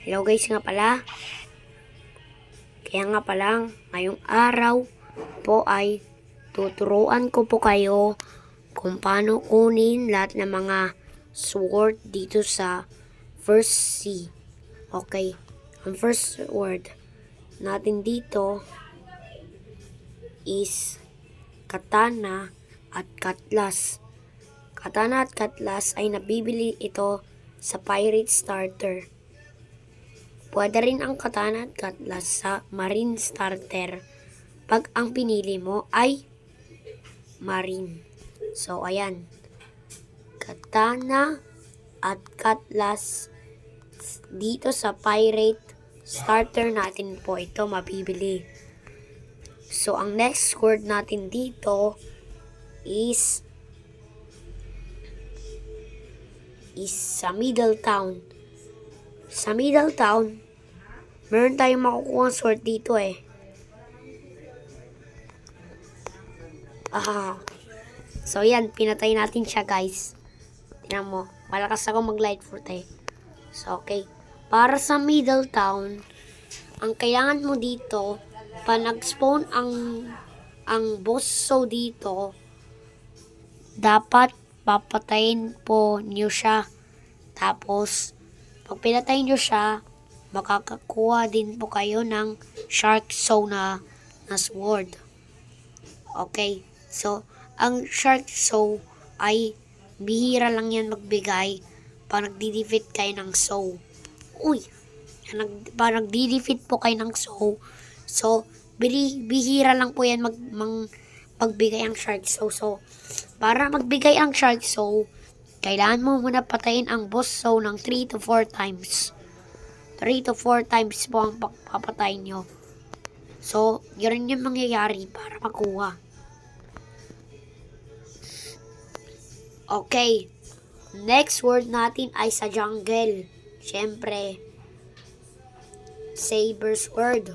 Hello guys nga pala. Kaya nga pala, ngayong araw po ay tuturuan ko po kayo kung paano kunin lahat ng mga sword dito sa first C. Okay, ang first word natin dito is katana at cutlass. Katana at cutlass ay nabibili ito sa Pirate Starter. Pwede rin ang katana at cutlass sa Marine Starter pag ang pinili mo ay Marine. So, ayan. Katana at cutlass dito sa Pirate Starter natin po ito mabibili. So, ang next word natin dito is sa Middletown. Sa Middletown, meron tayong makukuha sword dito eh. So yan, pinatay natin siya guys. Tingnan mo, malakas ako mag-light fruit eh. So okay, para sa Middletown, ang kailangan mo dito, pa nag-spawn ang boss so dito, dapat papatayin po niyo siya. Tapos, pag pinatay niyo siya, makakakuha din po kayo ng shark soul na sword. Okay, so, ang shark soul ay bihira lang yan magbigay pag nagdi-defeat kayo ng soul. Pag nagdi-defeat po kayo ng soul, so, bihira lang po yan magbigay ang shark soul. So, para magbigay ang shark soul, kailangan mo muna patayin ang boss soul ng 3 to 4 times. 3 to 4 times po ang papatayin nyo. So, yun yung mangyayari para makuha. Okay. Next word natin ay sa jungle. Siyempre, saber sword.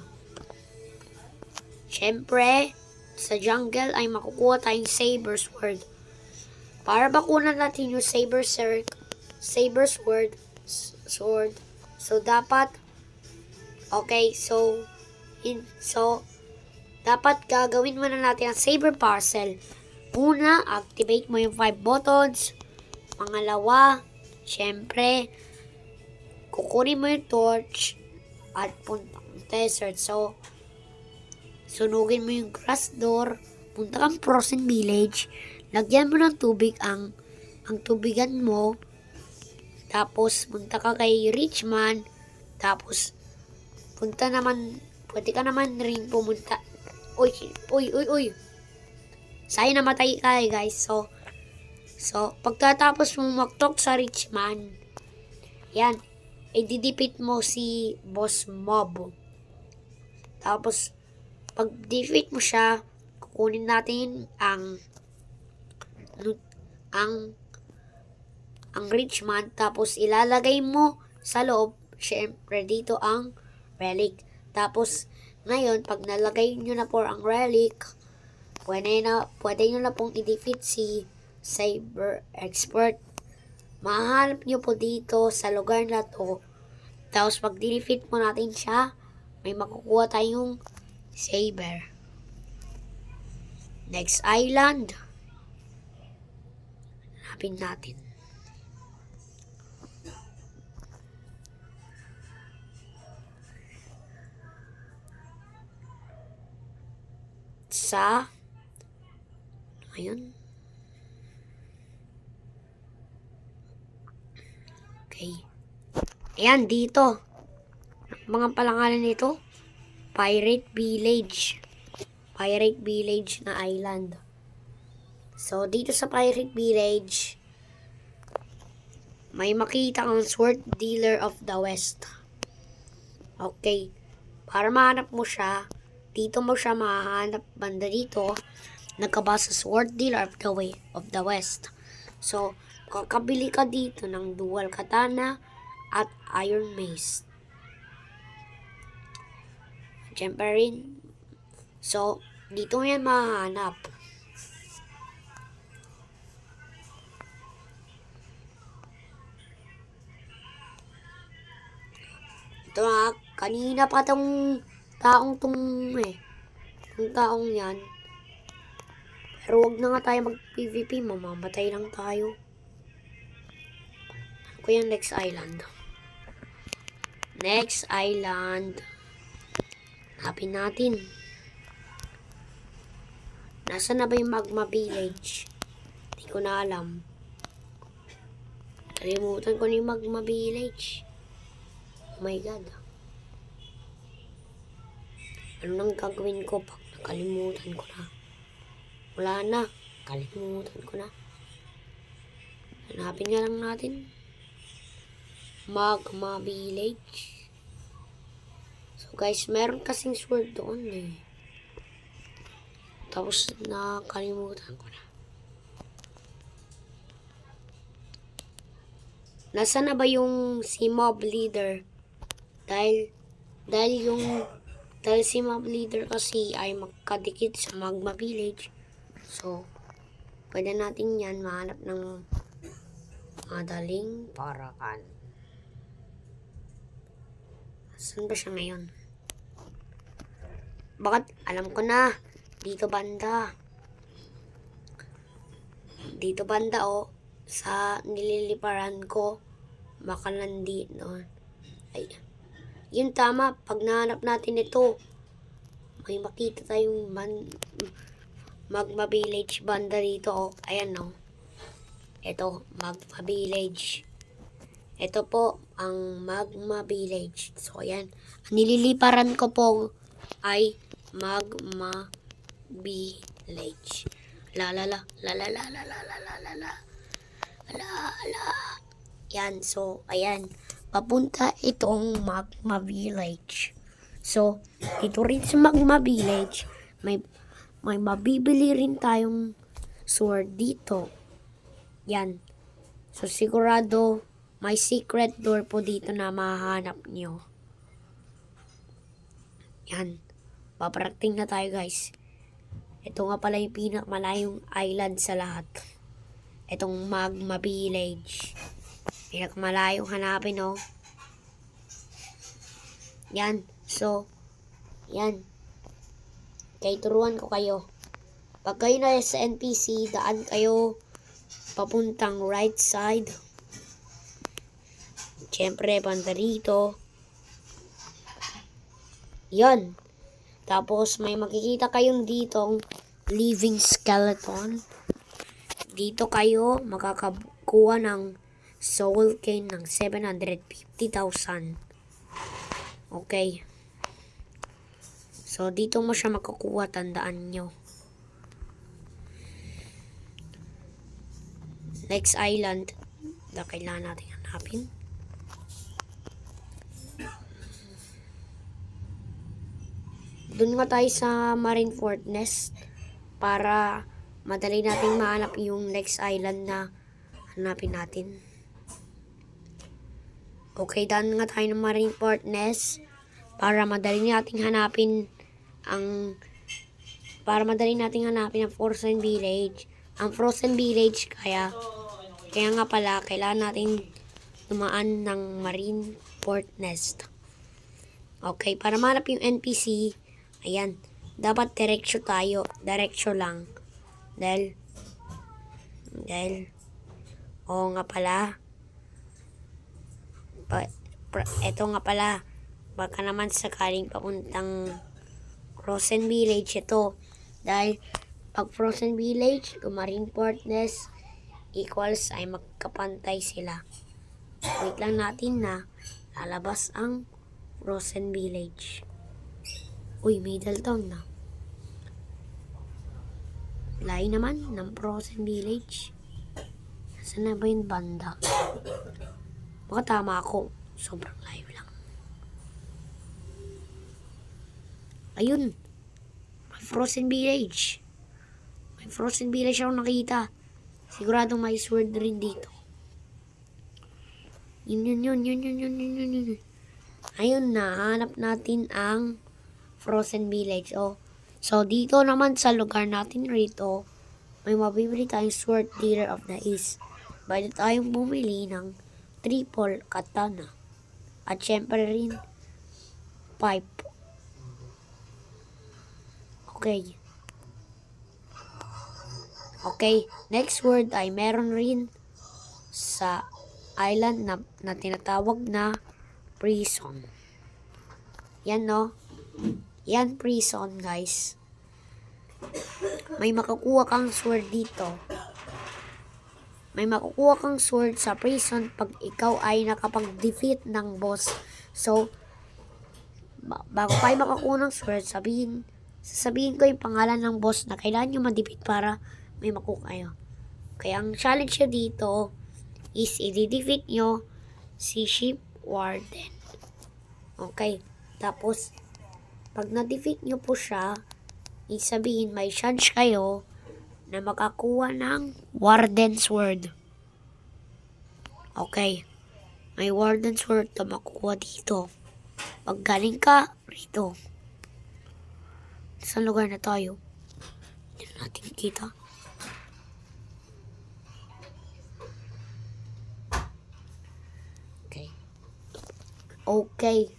Siyempre, sa jungle ay makukuha tayong saber sword. Para bakunan natin yung saber sword, so dapat, okay, so dapat gagawin muna natin ang saber parcel. Una, activate mo yung 5 buttons. Pangalawa, syempre, kukunin mo yung torch at punta ang desert. So, sunugin mo yung grass door, punta kang frozen village, lagyan mo ng tubig ang tubigan mo, tapos punta ka kay Richman, tapos pwede ka naman rin pumunta. Uy. Sayang namatay ka guys. So, pagkatapos mo mag-talk sa Richman, yan, i-defeat mo si Boss Mob. Tapos, pag defeat mo siya, kukunin natin ang Richman, tapos ilalagay mo sa loob, syempre dito ang relic. Tapos, ngayon, pag nalagay nyo na po ang relic, pwede nyo na pong i-defeat si Cyber Expert. Mahanap nyo po dito sa lugar na to. Tapos, pag defeat mo natin siya, may makukuha tayong saber. Next island. Hanapin natin. Ayun. Okay. Ayan, dito. Mga palangalan nito, Pirate Village. Pirate Village na island. So, dito sa Pirate Village, may makita kang Sword Dealer of the West. Okay. Para mahanap mo siya, dito mo siya mahanap banda dito, nagkabasa Sword Dealer of the West. So, kakabili ka dito ng dual katana at iron mace. Siyempre rin. So, dito mo yan mahanap. Ito na, kanina pa tong taong Yung taong yan. Pero wag na nga tayo mag-PVP, mamamatay lang tayo. Ano ko yung next island? Next island. Hanapin natin. Nasaan na ba yung Magma Village? Hindi ko na alam. Kalimutan ko na yung Magma Village. Oh my God. Ano nang gagawin ko pag nakalimutan ko na? Wala na. Kalimutan ko na. Hanapin nga lang natin. Magma Village. So guys, meron kasing sword doon eh. Tapos nakalimutan ko na. Nasaan na ba yung si mob leader? Dahil si mob leader kasi ay magkadikit sa Magma Village. So, pwede natin yan mahanap ng madaling paraan. Saan ba siya ngayon? Bakit? Alam ko na. Dito banda. Dito banda oh. Sa nililiparan ko. Makalandi doon. Ay. Yun tama. Pag nahanap natin ito, may makita tayong Magma Village banda dito oh. Ayan oh. Ito, Magma Village. Ito po ang Magma Village. So ayan. Ang nililiparan ko po ay Magma Village. La la la la la la la la la la la la la. Yan, so ayan. Papunta itong Magma Village. So, dito rin sa Magma Village, may mabibili rin tayong sword dito. Yan. So, sigurado may secret door po dito na mahanap nyo. Yan. Paparating na tayo guys. Ito nga pala yung pinakamalayong island sa lahat. Itong Magma Village. Pinakamalayong hanapin oh. Yan. So, yan. Kaya turuan ko kayo. Pag kayo na sa NPC, daan kayo papuntang right side. Siyempre, banda rito. Yan. Tapos, may makikita kayong ditong living skeleton. Dito kayo makakakuha ng soul cane ng 750,000. Okay. So, dito mo siya makakuha. Tandaan nyo. Next island na kailangan natin hanapin. Doon nga tayo sa Marine Fortress para madali nating mahanap yung next island na hanapin natin. Okay, daan nga tayo ng Marine Fortress para madali nating hanapin ang Frozen Village. Ang Frozen Village kaya nga pala kailangan natin dumaan ng Marine Fortress. Okay, para mahanap yung NPC, ayan, dapat diretso tayo. Diretso lang. Dahil, oo nga pala. Eto nga pala. Baka naman sakaling papuntang Frozen Village ito. Dahil, pag Frozen Village, Marine Fortress, equals ay magkapantay sila. Wait lang natin na lalabas ang Frozen Village. Uy, Middletown na. Layo naman ng Frozen Village. Saan na ba yung banda? Baka tama ako. Sobrang layo lang. Ayun. May Frozen Village. May Frozen Village ako nakita. Siguradong may sword rin dito. Yun. Ayun na. Hanap natin ang Frozen Village. Oh. So, dito naman sa lugar natin rito, may mabibili tayong Sword Leader of the East. Pwede tayong bumili ng triple katana. At syempre rin, pipe. Okay. Okay, next word ay meron rin sa island na tinatawag na prison. Yan, no? Yan, prison, guys. May makukuha kang sword dito. May makukuha kang sword sa prison pag ikaw ay nakapag-defeat ng boss. So, bago kayo makakuha ng sword, sasabihin ko yung pangalan ng boss na kailangan nyo ma-defeat para may makuha kayo. Kaya ang challenge nyo dito is i-defeat nyo si Ship Warden. Okay. Tapos, pag na-defeat nyo po siya, isabihin may chance kayo na makakuha ng Warden Sword. Okay. May Warden Sword na makukuha dito. Pag galing ka rito. Sa lugar na tayo. Hindi natin kita. Okay. Okay.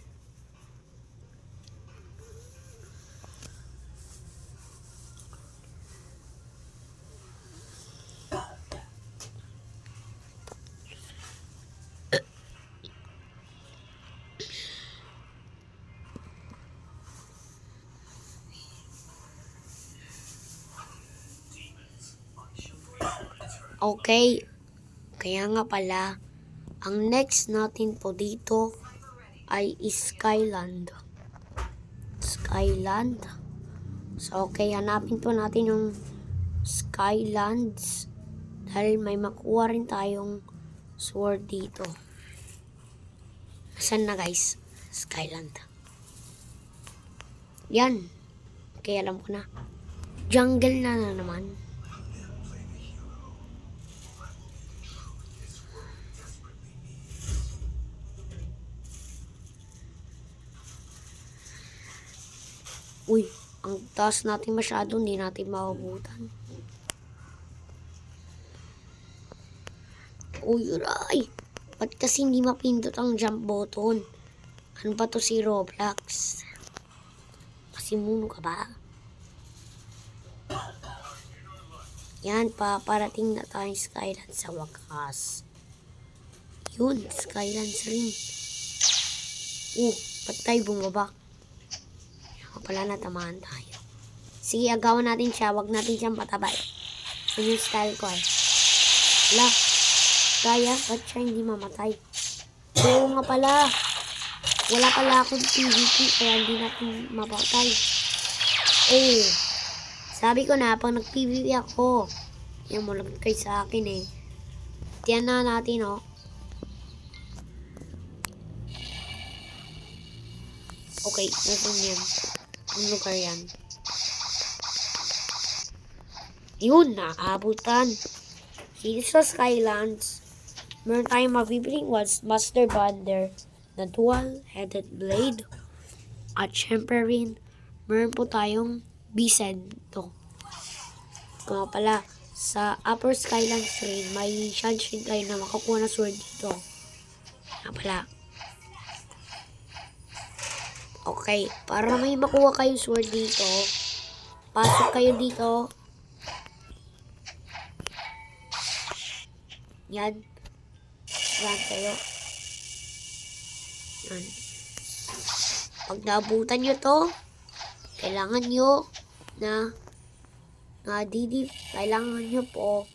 Okay, kaya nga pala, ang next natin po dito ay Skyland. Skyland. So, okay, hanapin po natin yung Skylands dahil may makuha rin tayong sword dito. Saan na guys? Skyland. Yan. Okay, alam ko na. Jungle na naman. Uy, ang taas natin masyado, hindi natin maabutan. Uy, uray! Ba't kasi hindi mapindot ang jump button? Ano ba to si Roblox? Pasimuno ka ba? Yan, paparating na tayong Skylands sa wakas. Yun, Skylands rin. Ba't tayo bumaba? Pala natamaan tayo. Sige, agawan natin siya. Huwag natin siyang patabay. Yun yung style ko eh. Wala. Kaya, ba't siya hindi mamatay? Oo nga pala. Wala pala akong PvP kaya hindi natin mapatay. Sabi ko na, pag nag-PvP ako, yan mo lang kayo sa akin eh. Tiyan na natin oh. Okay, natin yan. Ang lugar yan. Yun, nakaabutan. Dito sa Skylands, meron tayong mabibiling Master Bander na dual-headed blade. At syempre rin, meron po tayong Bisento. Kung pala, sa Upper Skylands rin, may chance rin kayo na makakuha na sword dito. Kung pala, okay, para may makuha kayong sword dito, pasok kayo dito. Yan. Yan kayo. Yan. Pag naabutan nyo to, kailangan nyo kailangan nyo po,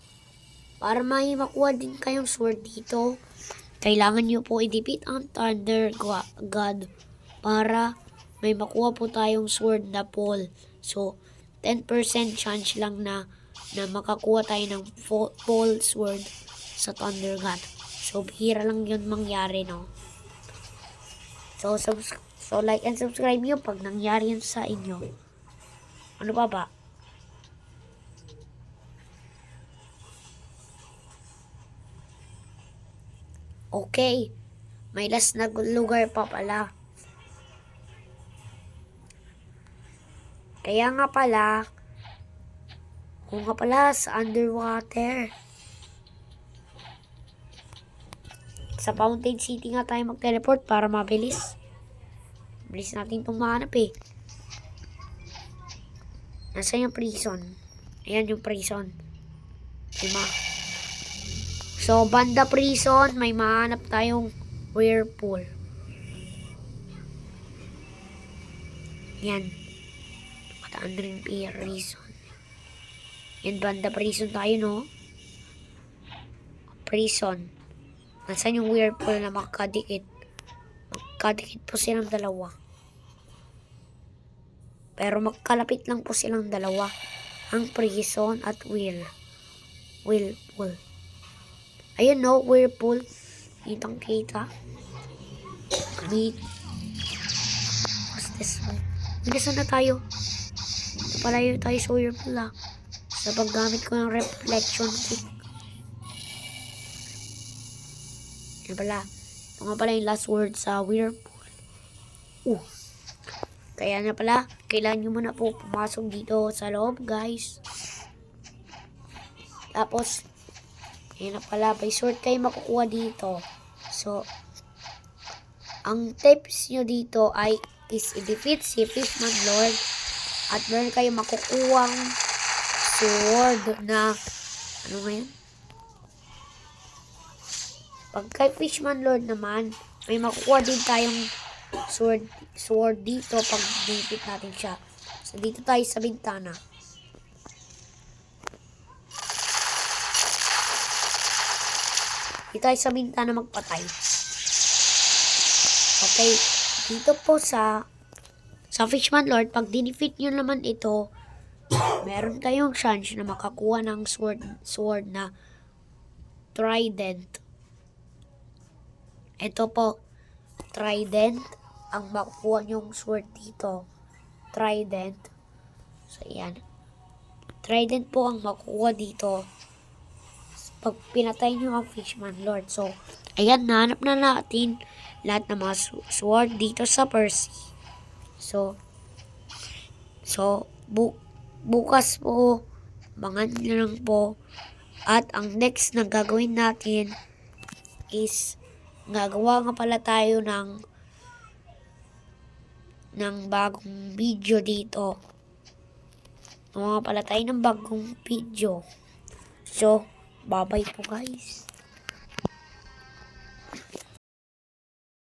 para may makuha din kayong sword dito, kailangan nyo po i-defeat ang Thunder God para may makuha po tayong sword na pole. So, 10% chance lang na makakuha tayo ng pole sword sa Thunder God. So, bihira lang yun mangyari, no? So, like and subscribe nyo pag nangyari yun sa inyo. Ano pa ba? Okay. May last na lugar pa pala. Kaya nga pala, sa underwater. Sa Fountain City nga tayo mag-teleport para mabilis. Bilis natin itong mahanap eh. Nasaan yung prison? Ayan yung prison. Diba? So, banda prison, may mahanap tayong whirlpool. Yan. Kataan rin prison. Yan, banda prison tayo, no? Prison. Nasaan yung whirlpool na makakadikit? Magkadikit po silang dalawa. Pero magkalapit lang po silang dalawa. Ang prison at whirlpool. Ayun, no? Whirlpool. Kitang kita. What's this one? Bilisan na tayo. Napalayo tayo sa whirlpool, ah. Sa paggamit ko ng reflection kick. Yan pala. Ito nga pala yung last word sa whirlpool. Kaya na pala, kailangan nyo muna po pumasok dito sa loob, guys. Tapos, yan na pala, by sword kayo makukuha dito. So, ang tips nyo dito is i-defeat si Fishman Lord at meron kayo makukuhang sword na, ano ngayon? Pag kay Fishman Lord naman, may makukuha din tayong sword dito pag defeat natin siya. So, dito tayo sa bintana. Dito tayo sa bintana magpatay. Okay, dito po sa Fishman Lord, pag dinefeat nyo naman ito, meron kayong chance na makakuha ng sword na trident. Ito po, trident, ang makukuha nyong sword dito. Trident. So, yan. Trident po ang makukuha dito pag pinatay nyo ang Fishman Lord. So, ayan, nahanap na natin lahat ng mga sword dito sa Percy. So bukas po, abangan nyo lang po. At ang next na gagawin natin is gagawa nga pala tayo ng bagong video dito. Gagawa nga pala tayo ng bagong video. So, bye-bye po guys.